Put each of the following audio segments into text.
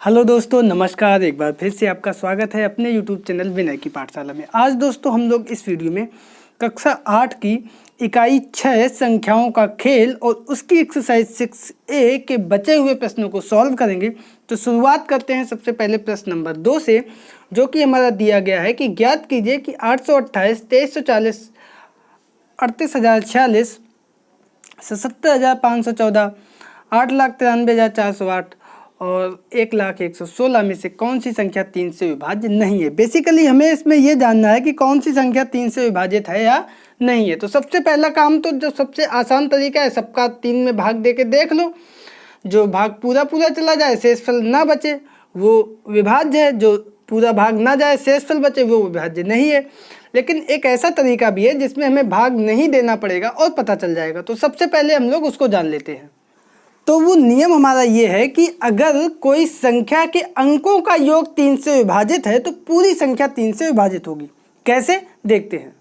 Hello दोस्तों, नमस्कार। एक बार फिर से आपका स्वागत है अपने यूट्यूब चैनल विनय की पाठशाला में। आज दोस्तों हम लोग इस वीडियो में कक्षा 8 की इकाई 6 संख्याओं का खेल और उसकी एक्सरसाइज 6A के बचे हुए प्रश्नों को सॉल्व करेंगे। तो शुरुआत करते हैं सबसे पहले प्रश्न नंबर 2 से, जो कि हमारा दिया गया है कि ज्ञात कीजिए कि 828, 2340, 38,046, 77,514, 8,93,408 और 1,01,16 में से कौन सी संख्या 3 से विभाज्य नहीं है। बेसिकली हमें इसमें यह जानना है कि कौन सी संख्या 3 से विभाजित है या नहीं है। तो सबसे पहला काम तो जो सबसे आसान तरीका है, सबका 3 में भाग दे के देख लो। जो भाग पूरा पूरा चला जाए, शेषफल ना बचे, वो विभाज्य है। जो पूरा भाग ना जाए, शेषफल बचे, वो विभाज्य नहीं है। लेकिन एक ऐसा तरीका भी है जिसमें हमें भाग नहीं देना पड़ेगा और पता चल जाएगा। तो सबसे पहले हम लोग उसको जान लेते हैं। तो वो नियम हमारा ये है कि अगर कोई संख्या के अंकों का योग 3 से विभाजित है तो पूरी संख्या 3 से विभाजित होगी। कैसे, देखते हैं।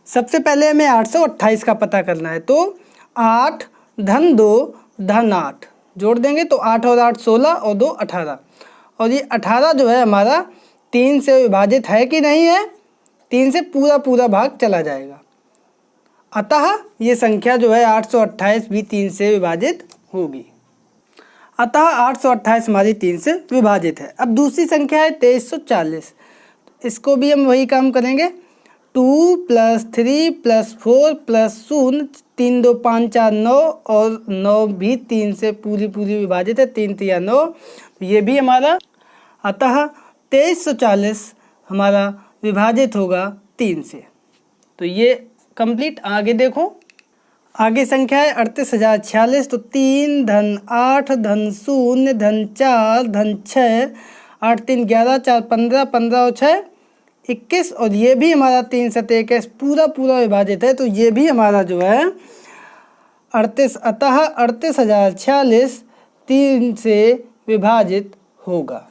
सबसे पहले हमें 828 का पता करना है। तो 8 धन 2 धन 8 जोड़ देंगे तो 8 और 8 16 और 2 18। और ये 18 जो है हमारा 3 से विभाजित है कि नहीं है। 3 से पूरा पूरा भाग चला जाएगा, अतः ये संख्या जो है 828 भी 3 से विभाजित होगी। अतः 828 हमारी 3 से विभाजित है। अब दूसरी संख्या है 2340। इसको भी हम वही काम करेंगे। 2 + 3 + 4 + 0, 3 2 5 4 9 और 9 भी 3 से पूरी विभाजित है। 3 3 9, ये भी हमारा। अतः 2340 हमारा विभाजित होगा 3 से। तो ये कंप्लीट। आगे देखो, आगे संख्या है 38,046। तो 3 धन 8 धन 0 धन 4 धन 6, 8 3 11, 4 15, 15 और 6 21 और ये भी हमारा 3 7 21 पूरा विभाजित है। तो ये भी हमारा जो है 38, अतः 38,046 3 से विभाजित होगा।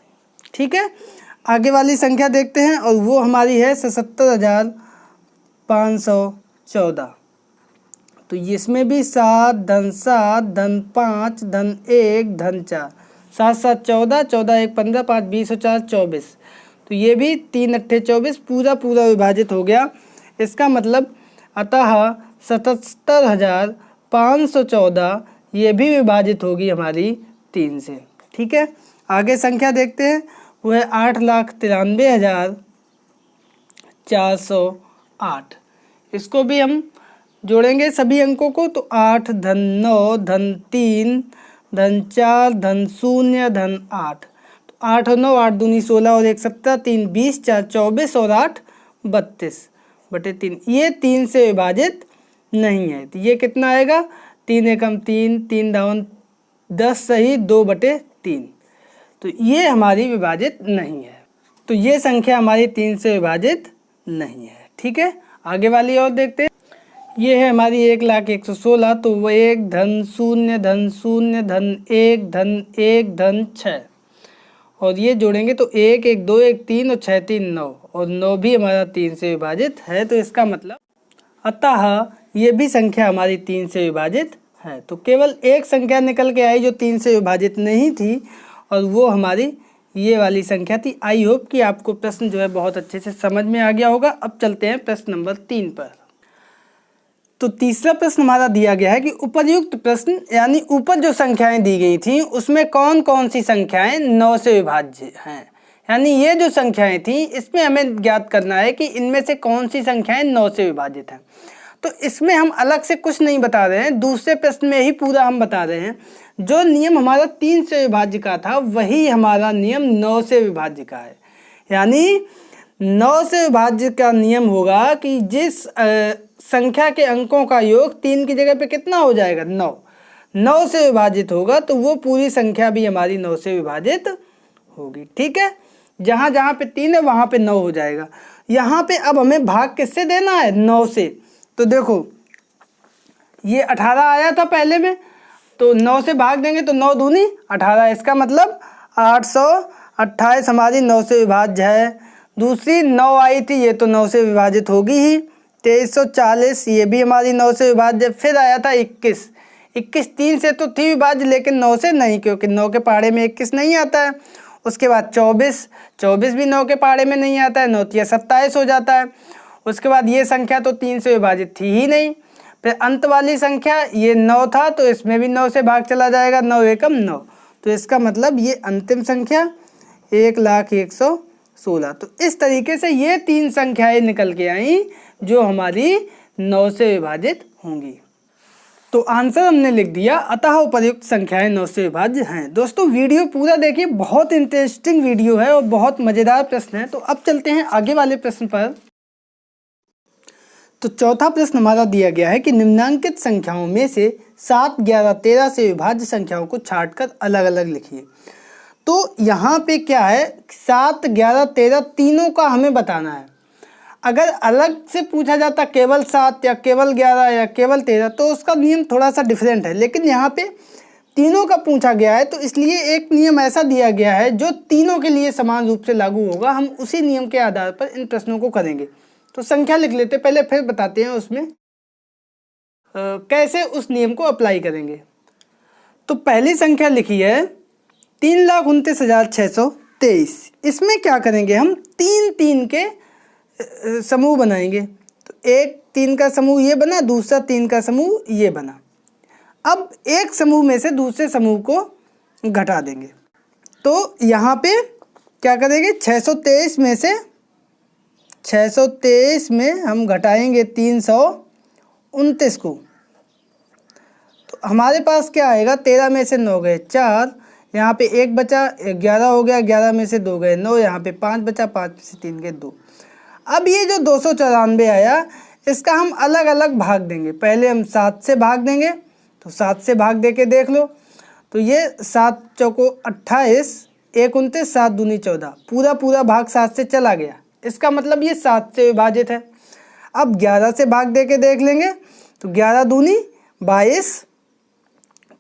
ठीक है, आगे वाली संख्या देखते हैं और वो हमारी है 77,514। तो इसमें भी 7 धन 7 धन 5 धन 1 धन 4, 7 7 14, 14 1 15, 5 20 और 4 24। तो ये भी 3 8 24 पूरा विभाजित हो गया। इसका मतलब अतः 77,514 ये भी विभाजित होगी हमारी 3 से। ठीक है, आगे संख्या देखते हैं। वो है 8,93,408। इसको भी हम जोड़ेंगे सभी अंकों को। तो 8 धन 9 धन 3 धन 4 धन 0 धन 8। तो 8 और 9, 8 दूनी 16 और 1 17, 3 20, 4 24 और 8 32/3। ये 3 से विभाजित नहीं है। तो ये कितना आएगा? 3 एकम 3, 3 दावन 10 सही 2/3। तो ये हमारी विभाजित नहीं है। तो ये संख्या हमारी 3 से विभाजित नहीं है। ठीक है, आगे वाली और देखते हैं। ये है हमारी 1,01,16। तो वो 1 धन 0 धन 0 धन 1 धन 1 धन 6 और ये जोड़ेंगे तो 1 1 2 1 3 और 6 3 9 और 9 भी हमारा 3 से विभाजित है। तो इसका मतलब अतः ये भी संख्या हमारी 3 से विभाजित है। तो केवल एक संख्या निकल के आई जो 3 से विभाजित नहीं थी और वो हमारी ये वाली संख्या थी। आई होप कि आपको प्रश्न जो है बहुत अच्छे से समझ में आ गया होगा। अब चलते हैं प्रश्न नंबर 3 पर। तो तीसरा प्रश्न हमारा दिया गया है कि उपर्युक्त प्रश्न यानी ऊपर जो संख्याएं दी गई थी उसमें कौन कौन सी संख्याएं 9 से विभाज्य हैं। यानी ये जो संख्याएं थी इसमें हमें ज्ञात करना है कि इनमें से कौन सी संख्याएं 9 से विभाजित हैं। तो इसमें हम अलग से कुछ नहीं बता रहे हैं, दूसरे प्रश्न में ही पूरा हम बता रहे हैं। जो नियम हमारा 3 से विभाज्य का था वही हमारा नियम 9 से विभाज्य का है। यानी 9 से विभाज्य का नियम होगा कि जिस संख्या के अंकों का योग 3 की जगह पे कितना हो जाएगा? 9। 9 से विभाजित होगा तो वो पूरी संख्या भी हमारी 9 से विभाजित होगी। ठीक है, जहाँ जहाँ पे 3 है वहाँ पे 9 हो जाएगा। यहाँ पे अब हमें भाग किससे देना है? 9 से। तो देखो ये 18 आया था पहले में, तो 9 से भाग देंगे तो 9 दूनी 18। इसका मतलब 828 हमारी 9 से विभाज्य है। दूसरी 9 आई थी, ये तो 9 से विभाजित होगी ही। 2340 ये भी हमारी 9 से विभाज्य। फिर आया था 21। 21 3 से तो थी विभाज्य, लेकिन 9 से नहीं, क्योंकि 9 के पहाड़े में 21 नहीं आता है। उसके बाद 24 भी 9 के पहाड़े में नहीं आता है, 9 तिया 27 हो जाता है। उसके बाद ये संख्या तो 3 से विभाजित थी ही नहीं। फिर अंत वाली संख्या ये 9 था, तो इसमें भी 9 से भाग चला जाएगा, 9 एकम 9, तो इसका मतलब ये अंतिम संख्या 1,01,16। तो इस तरीके से ये 3 संख्याएं निकल के आई जो हमारी 9 से विभाजित होंगी। तो आंसर हमने लिख दिया, अतः उपर्युक्त संख्याएं 9 से विभाज्य हैं। दोस्तों वीडियो पूरा देखिए, बहुत इंटरेस्टिंग वीडियो है और बहुत मज़ेदार प्रश्न है। तो अब चलते हैं आगे वाले प्रश्न पर। तो चौथा प्रश्न हमारा दिया गया है कि निम्नांकित संख्याओं में से 7, 11, 13 से विभाज्य संख्याओं को छांटकर अलग अलग लिखिए। तो यहाँ पे क्या है, 7, 11, 13 तीनों का हमें बताना है। अगर अलग से पूछा जाता केवल 7 या केवल 11 या केवल 13 तो उसका नियम थोड़ा सा डिफरेंट है, लेकिन यहाँ पे तीनों का पूछा गया है, तो इसलिए एक नियम ऐसा दिया गया है जो तीनों के लिए समान रूप से लागू होगा। हम उसी नियम के आधार पर इन प्रश्नों को करेंगे। तो संख्या लिख लेते पहले, फिर बताते हैं उसमें कैसे उस नियम को अप्लाई करेंगे। तो पहली संख्या लिखी है 3,29,623। इसमें क्या करेंगे, हम 3 के समूह बनाएंगे। तो एक 3 का समूह ये बना, दूसरा 3 का समूह ये बना। अब एक समूह में से दूसरे समूह को घटा देंगे। तो यहाँ पे क्या करेंगे, 623 में हम घटाएंगे 329 को। तो हमारे पास क्या आएगा, 13 में से 9 गए 4, यहाँ पे 1 बचा 11 हो गया, 11 में से 2 गए 9, यहाँ पे 5 बचा, 5 में से 3 गए 2। अब ये जो 294 आया इसका हम अलग अलग भाग देंगे। पहले हम 7 से भाग देंगे, तो 7 से भाग दे के देख लो। तो ये 7 चौको 28, 1 29, 7 दूनी 14, पूरा भाग 7 से चला गया, इसका मतलब ये 7 से विभाजित है। अब 11 से भाग दे के देख लेंगे, तो 11 दूनी 22,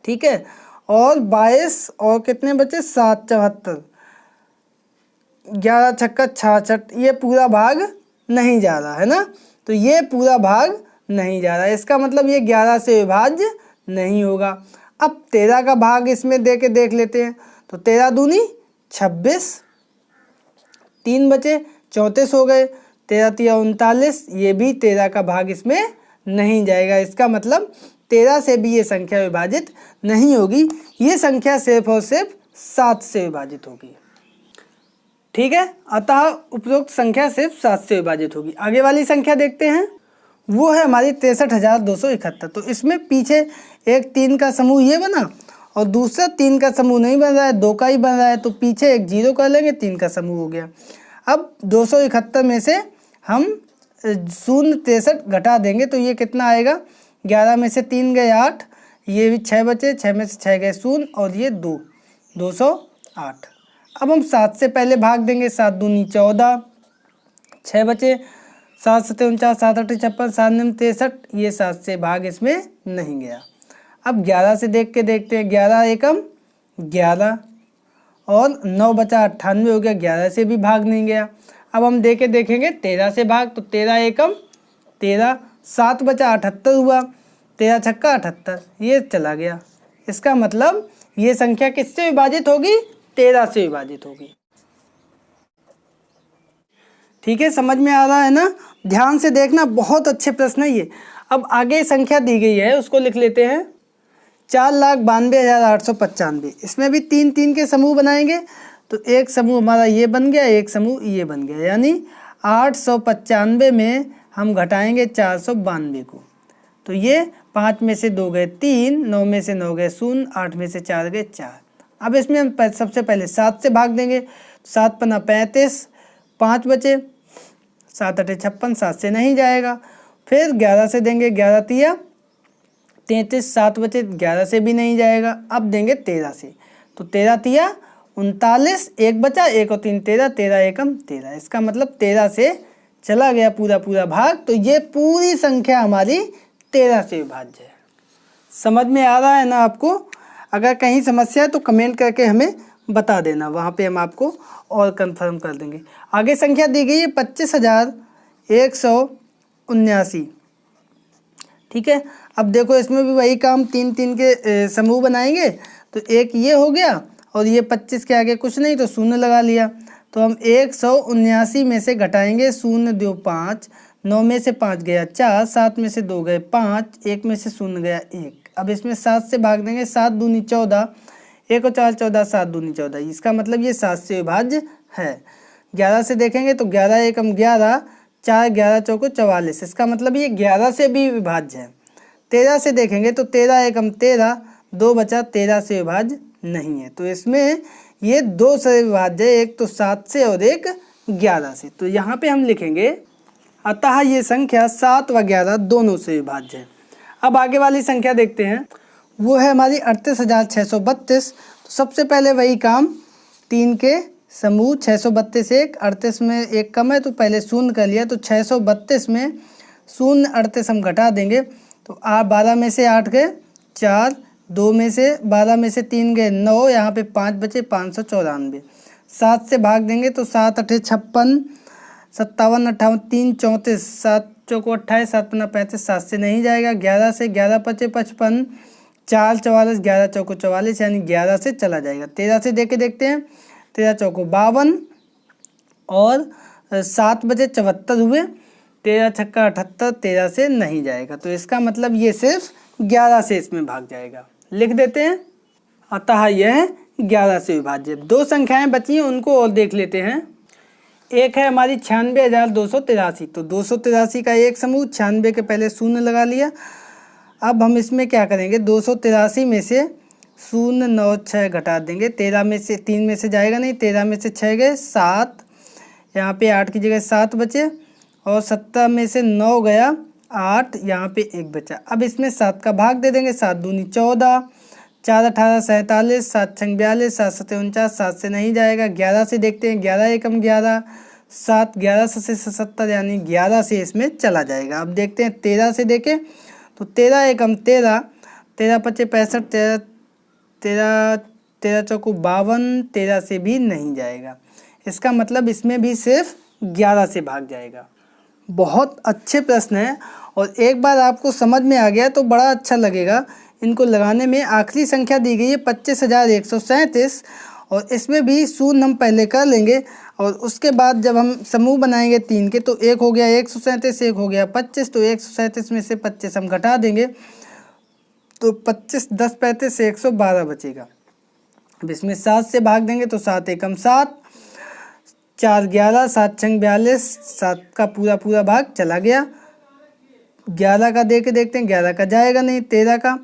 ठीक है, और 22 और कितने बचे, 7 74, 11 छक्का 66, ये पूरा भाग नहीं जा रहा है ना, तो ये पूरा भाग नहीं जा रहा है, इसका मतलब ये 11 से विभाज्य नहीं होगा। अब 13 का भाग इसमें दे के देख लेते हैं। तो 13 दूनी 26, 3 बचे 34 हो गए, 13 तिया 39, ये भी 13 का भाग इसमें नहीं जाएगा, इसका मतलब 13 से भी ये संख्या विभाजित नहीं होगी। ये संख्या सिर्फ और सिर्फ 7 से विभाजित होगी, ठीक है। अतः उपरोक्त संख्या सिर्फ 7 से विभाजित होगी। आगे वाली संख्या देखते हैं, वो है हमारी 63,271। तो इसमें पीछे एक 3 का समूह ये बना और दूसरा 3 का समूह नहीं बन रहा है, 2 का ही बन रहा है, तो पीछे एक 0 कर लेंगे, 3 का समूह हो गया। अब 271 में से हम 063 घटा देंगे, तो ये कितना आएगा, 11 में से 3 गए 8, ये भी 6 बचे, 6 में से 6 गए 0 और ये 2, 208। अब हम 7 से पहले भाग देंगे, 7 दूनी 14, 6 बचे, 7 7 49, 7 8 56, 7 9 63, ये 7 से भाग इसमें नहीं गया। अब 11 से देख के देखते हैं, 11 एकम 11 और 9 बचा 98 हो गया, 11 से भी भाग नहीं गया। अब हम दे के देखेंगे 13 से भाग, तो 13 एकम 13, 7 बचा 78 हुआ, 13 छक्का 78, ये चला गया, इसका मतलब ये संख्या किससे विभाजित होगी, 13 से विभाजित होगी, ठीक है। समझ में आ रहा है ना, ध्यान से देखना, बहुत अच्छे प्रश्न है ये। अब आगे संख्या दी गई है उसको लिख लेते हैं, 4,92,895। इसमें भी 3 के समूह बनाएंगे, तो एक समूह हमारा ये बन गया, एक समूह ये बन गया, यानी 895 में हम घटाएंगे 492 को। तो ये 5 में से 2 गए 3, 9 में से 9 गए 0, 8 में से 4 गए 4। अब इसमें हम सबसे पहले 7 से भाग देंगे, 7 पन्ना 35, 5 बचे, 7 8 56, 7 से नहीं जाएगा। फिर 11 से देंगे, 11 तिया 33, 7 बचे, 11 से भी नहीं जाएगा। अब देंगे 13 से, तो 13 तिया 39, 1 बचा, 1 और 3 13, 13 एकम 13, इसका मतलब 13 से चला गया पूरा भाग। तो ये पूरी संख्या हमारी 13 से विभाज्य है। समझ में आ रहा है ना आपको? अगर कहीं समस्या है तो कमेंट करके हमें बता देना, वहाँ पे हम आपको और कंफर्म कर देंगे। आगे संख्या दी गई है 25,179, ठीक है। अब देखो इसमें भी वही काम, 3 3 के समूह बनाएंगे। तो एक ये हो गया और ये 25 के आगे कुछ नहीं तो शून्य लगा लिया। तो हम 179 में से घटाएंगे 0 2 5, 9 में से 5 गया 4, 7 में से 2 गए 5, 1 में से 0 गया 1। अब इसमें 7 से भाग देंगे, 7 दूनी 14, 1 और 4 14, 7 दूनी 14। इसका मतलब ये 7 से विभाज्य है। 11 से देखेंगे तो 11 एकम 11, 4 11 चौको 44। इसका मतलब ये 11 से भी विभाज्य है। 13 से देखेंगे तो 13 एकम 13, 2 बचा, 13 से विभाज्य नहीं है। तो इसमें ये 2 से विभाज्य है, एक तो 7 से और एक 11 से। तो यहाँ पे हम लिखेंगे अतः ये संख्या 7 व 11 दोनों से विभाज्य है। अब आगे वाली संख्या देखते हैं, वो है हमारी 38,632। तो सबसे पहले वही काम, 3 के समूह 632 1, 38 में 1 कम है तो पहले शून्य कर लिया। तो 632 में 0 38 हम घटा देंगे। तो 12 में से 8 गए 4, 2 में से 12 में से 3 गए 9, यहाँ पे 5 बचे 594। 7 से भाग देंगे तो 7 8 56, 57 58 3 34, 7 चौको 28, 7 पन्ना 35, 7 से नहीं जाएगा। 11 से 11 बचे 55, 4 44, 11 चौको 44, यानी 11 से चला जाएगा। 13 से देके देखते हैं, 13 चौको 52 और 7 बजे 74 हुए, 13 छक्का 78, 13 से नहीं जाएगा। तो इसका मतलब ये सिर्फ 11 से इसमें भाग जाएगा। लिख देते हैं अतः यह 11 से विभाज्य। 2 संख्याएं बची हैं उनको और देख लेते हैं। एक है हमारी 96,283। तो 283 का एक समूह, 96 के पहले शून्य लगा लिया। अब हम इसमें क्या करेंगे, 283 में से 0 9 6 घटा देंगे। 13 में से 3 में से जाएगा नहीं, 13 में से 6 गए 7, यहाँ पे 8 की जगह 7 बचे, और 17 में से 9 गया 8, यहाँ पे 1 बचा। अब इसमें 7 का भाग दे देंगे, 7 दूनी 14, 4 18 47, 7 6 42, 7 7 49, 7 से नहीं जाएगा। 11 से देखते हैं, 11 एकम 11, 7 11 से 77, यानी 11 से इसमें चला जाएगा। अब देखते हैं 13 से देखें तो 13 एकम 13, 13 पचे 65, 13 चौको 52, 13 से भी नहीं जाएगा। इसका मतलब इसमें भी सिर्फ 11 से भाग जाएगा। बहुत अच्छे प्रश्न हैं और एक बार आपको समझ में आ गया तो बड़ा अच्छा लगेगा इनको लगाने में। आखिरी संख्या दी गई है 25,137 और इसमें भी शून्य हम पहले कर लेंगे और उसके बाद जब हम समूह बनाएंगे 3 के तो एक हो गया 137, एक हो गया 25। तो 137 में से 25 हम घटा देंगे तो 25 10 35 से 112 बचेगा। अब इसमें 7 से भाग देंगे तो 7 एकम 7, 4 11, 7 6 42, 7 का पूरा भाग चला गया। 11 का दे के देखते हैं, 11 का जाएगा नहीं। 13 का,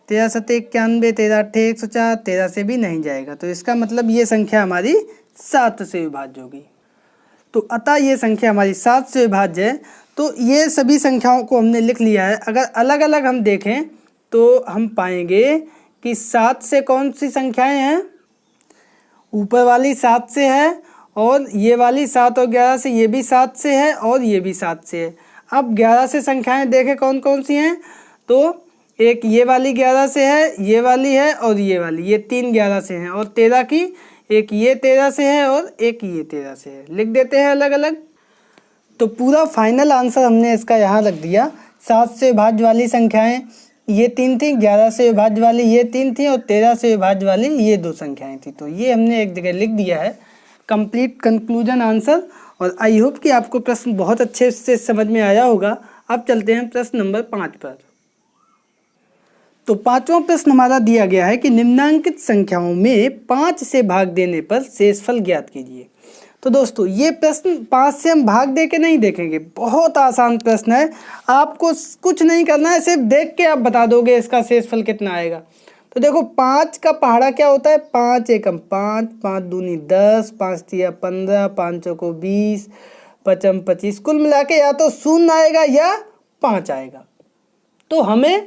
13 7 91, 13 8 104, 13 से भी नहीं जाएगा। तो इसका मतलब ये संख्या हमारी 7 से विभाज्य होगी। तो अतः ये संख्या हमारी 7 से विभाज्य है। तो ये सभी संख्याओं को हमने लिख लिया है। अगर अलग अलग हम देखें तो हम पाएंगे कि 7 से कौन सी संख्याएं हैं, ऊपर वाली 7 से है और ये वाली 7 और 11 से, ये भी 7 से है और ये भी 7 से है। अब 11 से संख्याएं देखें कौन कौन सी हैं, तो एक ये वाली 11 से है, ये वाली है और ये वाली, ये 3 11 से हैं। और 13 की, एक ये 13 से है और एक ये 13 से है। लिख देते हैं अलग अलग। तो पूरा फाइनल आंसर हमने इसका यहाँ रख दिया। 7 से विभाज्य वाली संख्याएं ये 3 थी, 11 से विभाज्य वाली ये 3 थी और 13 से विभाज्य वाली ये 2 संख्याएं थी। तो ये हमने एक जगह लिख दिया है, कंप्लीट कंक्लूजन आंसर। और आई होप कि आपको प्रश्न बहुत अच्छे से समझ में आया होगा। अब चलते हैं प्रश्न नंबर 5 पर। तो 5वां प्रश्न हमारा दिया गया है कि निम्नांकित संख्याओं में 5 से भाग देने पर शेषफल ज्ञात कीजिए। तो दोस्तों ये प्रश्न 5 से हम भाग दे के नहीं देखेंगे, बहुत आसान प्रश्न है। आपको कुछ नहीं करना है, सिर्फ देख के आप बता दोगे इसका शेषफल कितना आएगा। तो देखो 5 का पहाड़ा क्या होता है, 5 एकम 5, 5 दूनी 10, 5 तिया 15, 5 चौको 20, 5 25, कुल मिला के या तो 0 आएगा या 5 आएगा। तो हमें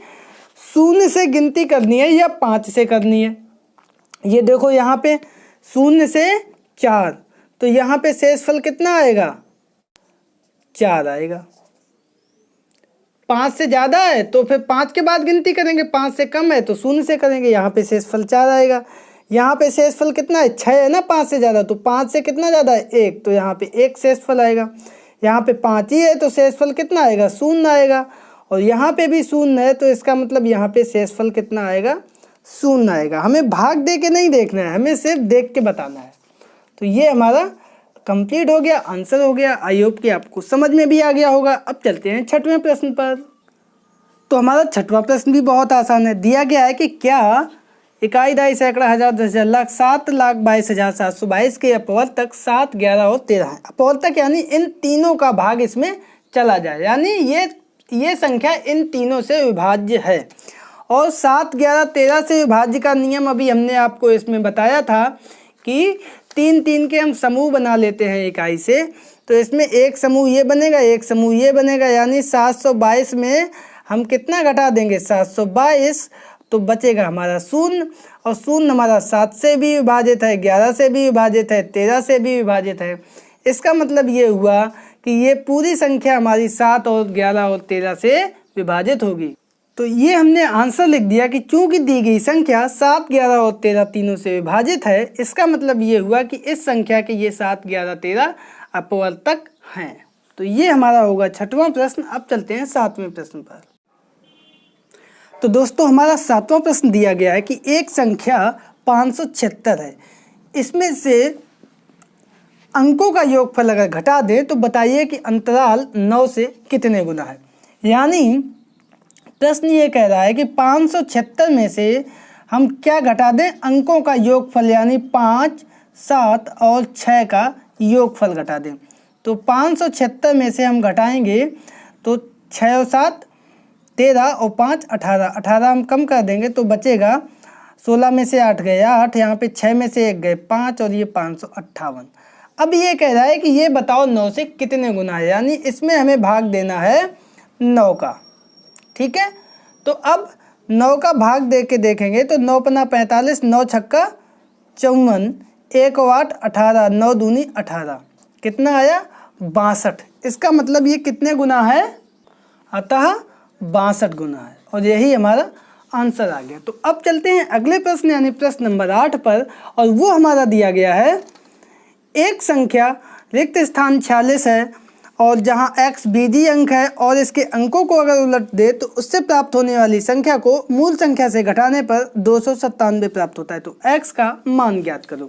0 से गिनती करनी है या 5 से करनी है। ये देखो यहाँ पे 0 से 4, तो यहाँ पे शेषफल कितना आएगा, 4 आएगा। 5 से ज़्यादा है तो फिर 5 के बाद गिनती करेंगे, 5 से कम है तो 0 से करेंगे, यहाँ पे शेषफल 4 आएगा। यहाँ पे शेषफल कितना है, 6 है ना, 5 से ज़्यादा, तो 5 से कितना ज़्यादा है, 1, तो यहाँ पे 1 शेषफल आएगा। यहाँ पे 5 ही है तो शेषफल कितना आएगा, 0 आएगा। और यहाँ पे भी शून्य है, तो इसका मतलब यहाँ पे शेषफल कितना आएगा, शून्य आएगा। हमें भाग दे के नहीं देखना है, हमें सिर्फ देख के बताना है। तो ये हमारा कंप्लीट हो गया, आंसर हो गया। आई होप कि आपको समझ में भी आ गया होगा। अब चलते हैं छठवें प्रश्न पर। तो हमारा छठवां प्रश्न भी बहुत आसान है। दिया गया है कि क्या इकाई, दहाई, सैकड़ा, हजार, 10,000, लाख, 7,22,722 के अपवर्तक 7, 11 और 13 है। अपवर्तक यानी इन तीनों का भाग इसमें चला जाए, यानी ये संख्या इन तीनों से विभाज्य है। और 7, 11, 13 से विभाज्य का नियम अभी हमने आपको इसमें बताया था कि 3 3 के हम समूह बना लेते हैं इकाई से। तो इसमें एक समूह ये बनेगा, एक समूह ये बनेगा, यानी 722 में हम कितना घटा देंगे, 722, तो बचेगा हमारा शून्य। और शून्य हमारा 7 से भी विभाजित है, 11 से भी विभाजित है, 13 से भी विभाजित है। इसका मतलब ये हुआ कि ये पूरी संख्या हमारी 7 और 11 और 13 से विभाजित होगी। तो ये हमने आंसर लिख दिया कि चूंकि दी गई संख्या 7, 11 और 13 तीनों से विभाजित है, इसका मतलब ये हुआ कि इस संख्या के ये 7, 11, 13 अपवर्तक हैं। तो ये हमारा होगा छठवां प्रश्न। अब चलते हैं सातवें प्रश्न पर। तो दोस्तों हमारा सातवां प्रश्न दिया गया है कि एक संख्या 576 है, इसमें से अंकों का योगफल अगर घटा दें तो बताइए कि अंतराल 9 से कितने गुना है। यानी प्रश्न ये कह रहा है कि 576 में से हम क्या घटा दें, अंकों का योगफल, यानी 5, 7 और 6 का योगफल घटा दें। तो 576 में से हम घटाएंगे तो 6 और 7 13 और 5 18, 18 हम कम कर देंगे तो बचेगा 16 में से 8 गए 8, यहाँ पे 6 में से 1 गए 5 और ये 558। अब ये कह रहा है कि ये बताओ 9 से कितने गुना है, यानी इसमें हमें भाग देना है 9 का। ठीक है, तो अब 9 का भाग दे के देखेंगे तो 9 पन्ना 45, 9 छक्का 54, 1 और 8 18, 9 दूनी 18, कितना आया 62। इसका मतलब ये कितने गुना है, अतः 62 गुना है। और यही हमारा आंसर आ गया। तो अब चलते हैं अगले प्रश्न यानी प्रश्न नंबर 8 पर। और वो हमारा दिया गया है, एक संख्या रिक्त स्थान 46 है और जहां x बीजीय अंक है और इसके अंकों को अगर उलट दे तो उससे प्राप्त होने वाली संख्या को मूल संख्या से घटाने पर 297 प्राप्त होता है। तो x का मान ज्ञात करो।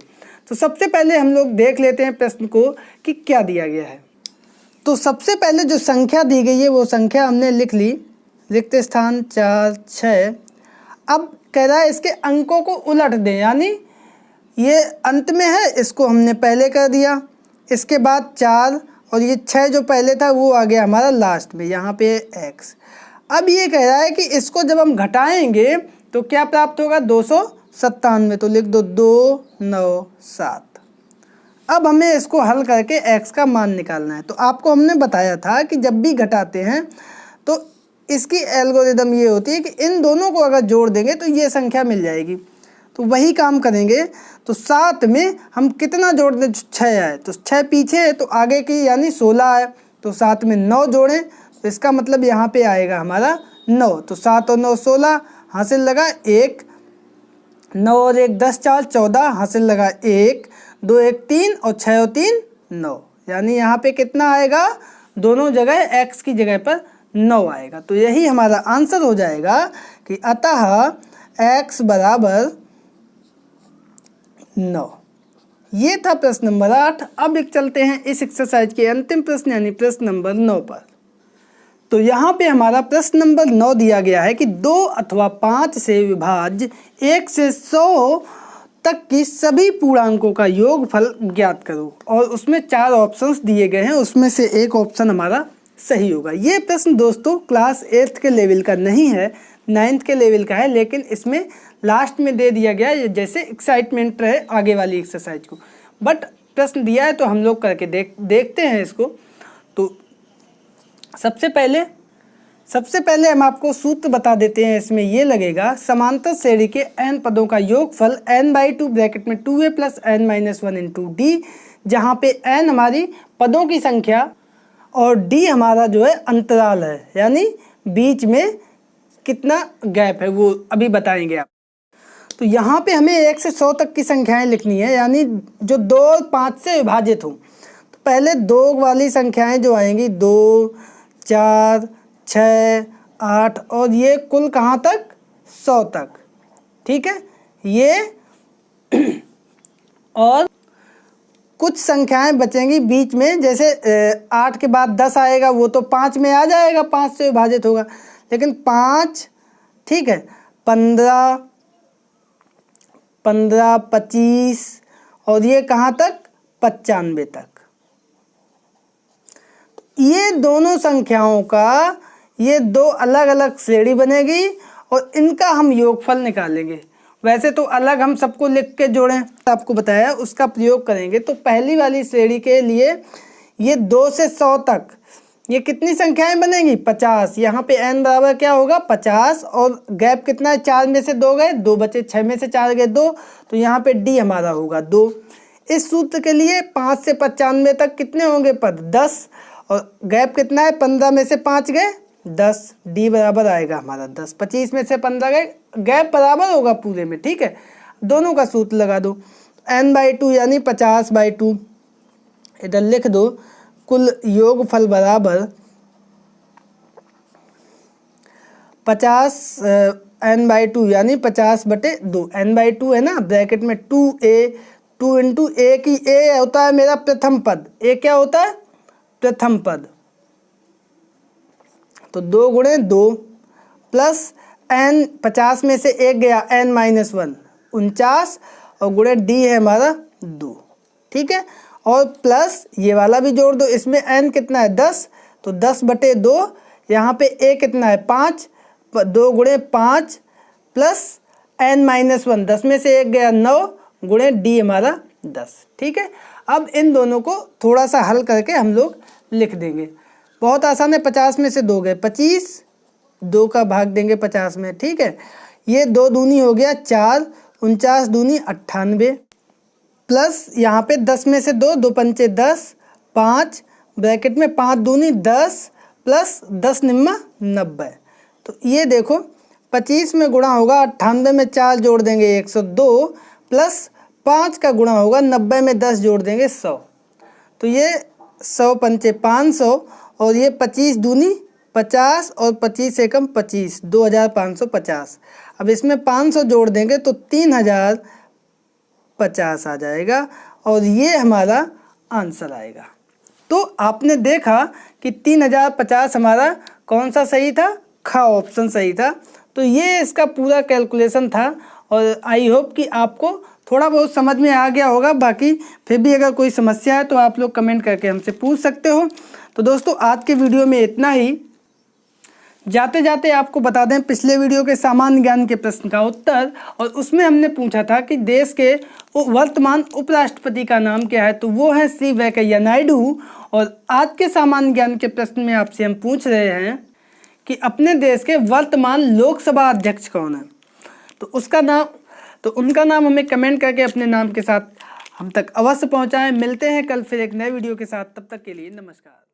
तो सबसे पहले हम लोग देख लेते हैं प्रश्न को कि क्या दिया गया है। तो सबसे पहले जो संख्या दी गई है वो संख्या हमने लिख ली, रिक्त स्थान 4, 6। अब कह रहा है इसके अंकों को उलट दें, यानी ये अंत में है, इसको हमने पहले कर दिया, इसके बाद 4 और ये 6 जो पहले था वो आ गया हमारा लास्ट में, यहाँ पे x। अब ये कह रहा है कि इसको जब हम घटाएंगे तो क्या प्राप्त होगा, 297। तो लिख दो 297। अब हमें इसको हल करके x का मान निकालना है। तो आपको हमने बताया था कि जब भी घटाते हैं तो इसकी एल्गोरिदम ये होती है कि इन दोनों को अगर जोड़ देंगे तो ये संख्या मिल जाएगी। तो वही काम करेंगे। तो 7 में हम कितना जोड़ दें, 6 आए तो 6 पीछे है तो आगे की यानी 16 आए, तो 7 में 9 जोड़ें तो इसका मतलब यहाँ पे आएगा हमारा 9। तो 7 और 9 16, हासिल लगा 1, 9 और 1 10, 4 14, हासिल लगा 1, 2 1 3 और 6 और 3 9, यानी यहाँ पे कितना आएगा, दोनों जगह x की जगह पर 9 आएगा। तो यही हमारा आंसर हो जाएगा कि अतः x बराबर 9। ये था प्रश्न नंबर 8। अब एक चलते हैं इस एक्सरसाइज के अंतिम प्रश्न यानी प्रश्न नंबर 9 पर। तो यहाँ पे हमारा प्रश्न नंबर 9 दिया गया है कि 2 अथवा 5 से विभाज्य 1 से 100 तक की सभी पूर्णांकों का योगफल ज्ञात करो। और उसमें 4 ऑप्शंस दिए गए हैं, उसमें से एक ऑप्शन हमारा सही होगा। ये प्रश्न दोस्तों क्लास 8th के लेवल का नहीं है, 9th के लेवल का है, लेकिन इसमें लास्ट में दे दिया गया है जैसे एक्साइटमेंट रहे आगे वाली एक्सरसाइज को। बट प्रश्न दिया है तो हम लोग करके देखते हैं इसको। तो सबसे पहले हम आपको सूत्र बता देते हैं। इसमें ये लगेगा, समांतर श्रेणी के n पदों का योगफल n/2 ब्रैकेट में 2a + n-1 इंटू d, जहाँ पे n हमारी पदों की संख्या और d हमारा जो है अंतराल है, यानी बीच में कितना गैप है वो अभी बताएंगे आप। तो यहाँ पे हमें 1 से 100 तक की संख्याएं लिखनी है, यानी जो 2 और 5 से विभाजित हो। तो पहले 2 वाली संख्याएं जो आएंगी 2, 4, 6, 8 और ये कुल कहाँ तक 100 तक, ठीक है। ये और कुछ संख्याएं बचेंगी बीच में, जैसे 8 के बाद 10 आएगा, वो तो 5 में आ जाएगा, 5 से विभाजित होगा, लेकिन 5, ठीक है, 15, 25 और ये कहाँ तक 95 तक। ये दोनों संख्याओं का ये दो अलग अलग श्रेणी बनेगी और इनका हम योगफल निकालेंगे। वैसे तो अलग हम सबको लिख के जोड़ें, आपको बताया, उसका प्रयोग करेंगे। तो पहली वाली श्रेणी के लिए ये 2 से 100 तक ये कितनी संख्याएं बनेंगी 50। यहाँ पे n बराबर क्या होगा 50 और गैप कितना है 4 में से 2 गए 2 बचे, 6 में से 4 गए 2, तो यहाँ पे d हमारा होगा 2। इस सूत्र के लिए 5 से 95 तक कितने होंगे पद 10 और गैप कितना है 15 में से 5 गए 10, डी बराबर आएगा हमारा 10। 25 में से 15 गए, गैप बराबर होगा पूरे में, ठीक है। दोनों का सूत्र लगा दो, n/2 यानी 50/2 इधर लिख दो। कुल योगफल बराबर 50 n/2 यानी 50/2। n/2 है ना, ब्रैकेट में 2a, 2 इंटू a की a होता है मेरा प्रथम पद, a क्या होता है प्रथम पद, तो 2 गुणे 2 प्लस n 50 में से 1 गया n-1 49 और गुणे d है हमारा 2, ठीक है। और प्लस ये वाला भी जोड़ दो, इसमें n कितना है 10, तो 10/2, यहाँ पे a कितना है 5, 2 गुणे 5 प्लस n-1, 10 में से 1 गया 9 गुणे d हमारा 10, ठीक है। अब इन दोनों को थोड़ा सा हल करके हम लोग लिख देंगे, बहुत आसान है। 50 में से 2 गए 25, 2 का भाग देंगे 50 में, ठीक है। ये 2 दूनी हो गया 4, 49 दूनी 98 प्लस यहाँ पे 10 में से 2, 2 पंचे 10, 5 ब्रैकेट में 5 दूनी 10 प्लस 10 निम्मा 90। तो ये देखो 25 में गुणा होगा 98 में 4 जोड़ देंगे 102 प्लस 5 का गुणा होगा 90 में 10 जोड़ देंगे 100, तो ये 100 पंचे 500 और ये 25 दूनी 50 और 25 से कम 25, 2550। अब इसमें 500 जोड़ देंगे तो 3050 आ जाएगा और ये हमारा आंसर आएगा। तो आपने देखा कि 3050 हमारा कौन सा सही था, ख ऑप्शन सही था। तो ये इसका पूरा कैलकुलेशन था और आई होप कि आपको थोड़ा बहुत समझ में आ गया होगा। बाकी फिर भी अगर कोई समस्या है तो आप लोग कमेंट करके हमसे पूछ सकते हो। तो दोस्तों आज के वीडियो में इतना ही। जाते जाते आपको बता दें, पिछले वीडियो के सामान्य ज्ञान के प्रश्न का उत्तर, और उसमें हमने पूछा था कि देश के वर्तमान उपराष्ट्रपति का नाम क्या है, तो वो है श्री वेंकैया नायडू। और आज के सामान्य ज्ञान के प्रश्न में आपसे हम पूछ रहे हैं कि अपने देश के वर्तमान लोकसभा अध्यक्ष कौन है, तो उनका नाम हमें कमेंट करके अपने नाम के साथ हम तक अवश्य पहुंचाएं। मिलते हैं कल फिर एक नए वीडियो के साथ, तब तक के लिए नमस्कार।